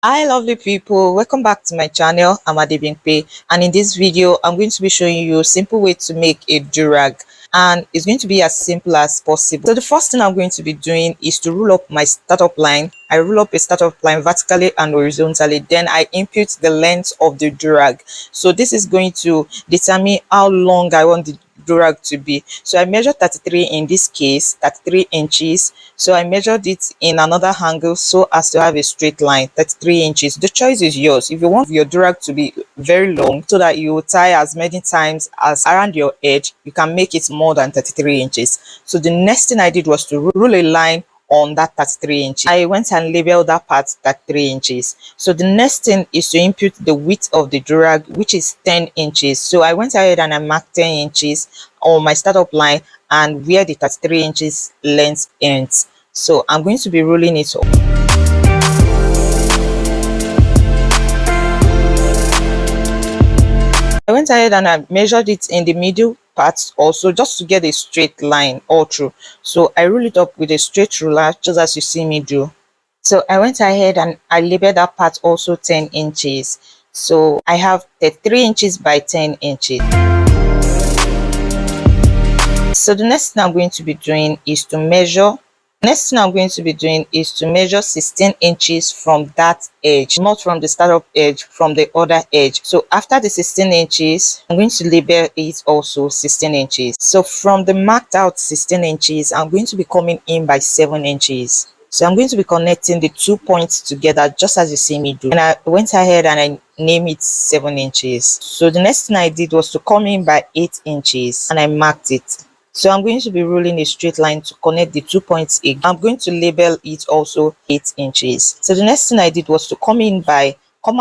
Hi lovely people, welcome back to my channel. I'm Adebimpe, and in this video I'm going to be showing you a simple way to make a durag, and it's going to be as simple as possible. So the first thing I'm going to be doing is to roll up my startup line. I roll up a startup line vertically and horizontally, then I impute the length of the durag. So this is going to determine how long I want the durag to be. So I measured 33 in this case, 33 inches. So I measured it in another angle so as to have a straight line, 33 inches. The choice is yours. If you want your durag to be very long so that you will tie as many times as around your edge, you can make it more than 33 inches. So the next thing I did was to rule a line on that 33 inches. I went and labeled that part 33 inches. So the next thing is to impute the width of the durag, which is 10 inches. So I went ahead and I marked 10 inches on my startup line and where the 33 inches length ends. So I'm going to be rolling it up. I went ahead and I measured it in the middle part also, just to get a straight line all through. So I roll it up with a straight ruler, just as you see me do. So I went ahead and I labeled that part also 10 inches. So I have 33 inches by 10 inches. So the next thing I'm going to be doing is to measure 16 inches from that edge, not from the startup edge, from the other edge. So after the 16 inches, I'm going to label it also 16 inches. So from the marked out 16 inches, I'm going to be coming in by 7 inches. So I'm going to be connecting the 2 points together, just as you see me do. And I went ahead and I named it 7 inches. So the next thing I did was to come in by 8 inches and I marked it. So I'm going to be rolling a straight line to connect the 2 points again. I'm going to label it also 8 inches. So the next thing I did was to come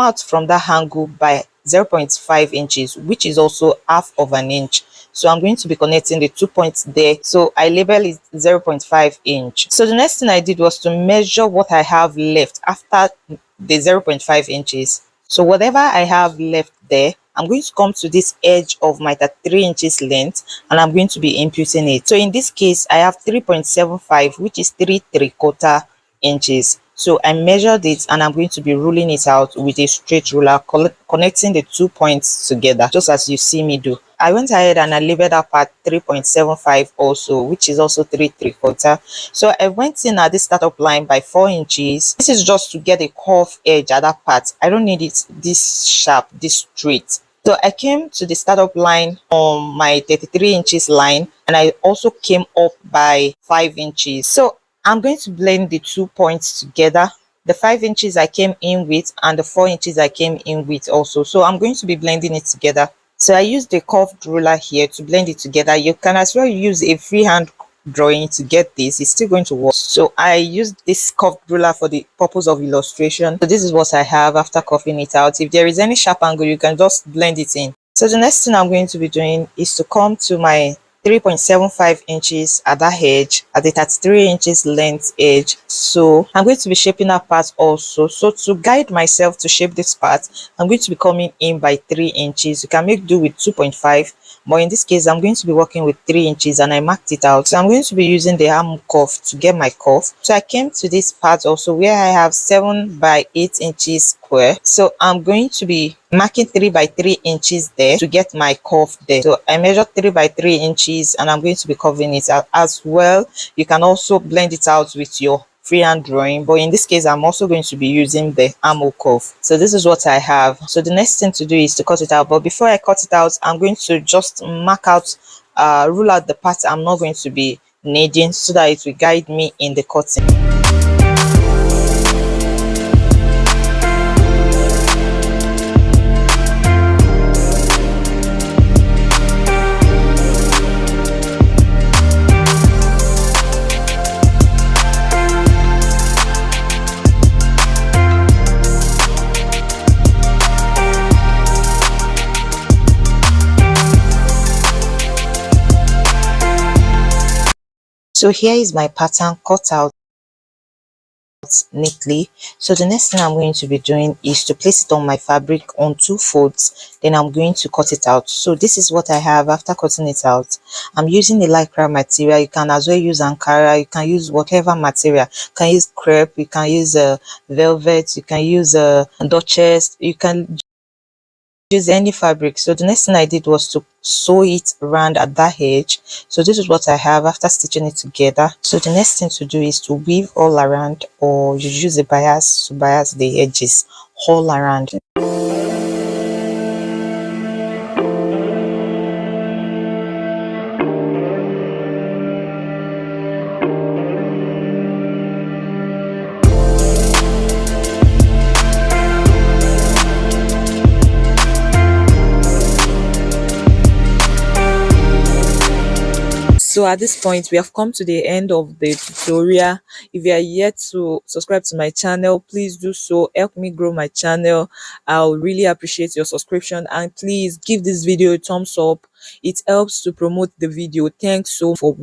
out from that angle by 0.5 inches, which is also half of an inch. So I'm going to be connecting the 2 points there. So I label it 0.5 inch. So the next thing I did was to measure what I have left after the 0.5 inches. So whatever I have left there, I'm going to come to this edge of my 33 inches length and I'm going to be imputing it. So in this case, I have 3.75, which is 3¾ inches. So I measured it and I'm going to be ruling it out with a straight ruler, connecting the 2 points together, just as you see me do. I went ahead and I labeled that part 3.75 also, which is also 3¾ So I went in at this startup line by 4 inches. This is just to get a curved edge at that part. I don't need it this sharp, this straight. So I came to the startup line on my 33 inches line and I also came up by 5 inches. So I'm going to blend the 2 points together. The 5 inches I came in with and the 4 inches I came in with also. So I'm going to be blending it together. So I used the curved ruler here to blend it together. You can as well use a freehand drawing to get this. It's still going to work. So I used this curved ruler for the purpose of illustration. So this is what I have after curving it out. If there is any sharp angle, you can just blend it in. So the next thing I'm going to be doing is to come to my 3.75 inches at that edge, at the 33 inches length edge. So I'm going to be shaping that part also. So to guide myself to shape this part, I'm going to be coming in by 3 inches. You can make do with 2.5, but in this case I'm going to be working with 3 inches and I marked it out. So I'm going to be using the arm curve to get my curve. So I came to this part also where I have 7 by 8 inches square. So I'm going to be marking 3 by 3 inches there to get my curve there. So I measured 3 by 3 inches and I'm going to be curving it out as well. You can also blend it out with your freehand drawing, but in this case I'm also going to be using the armhole curve. So this is what I have. So the next thing to do is to cut it out, but before I cut it out, I'm going to just mark out, rule out the part I'm not going to be needing so that it will guide me in the cutting. So here is my pattern cut out. neatly. So the next thing I'm going to be doing is to place it on my fabric on 2 folds. Then I'm going to cut it out. So this is what I have after cutting it out. I'm using the lycra material. You can as well use ankara, you can use whatever material. You can use crepe, you can use velvet, you can use duchess, you can use any fabric. So the next thing I did was to sew it around at that edge. So this is what I have after stitching it together. So the next thing to do is to weave all around, or you use a bias to bias the edges all around. So at this point, we have come to the end of the tutorial. If you are yet to subscribe to my channel, please do so. Help me grow my channel. I'll really appreciate your subscription, and please give this video a thumbs up. It helps to promote the video. Thanks so much for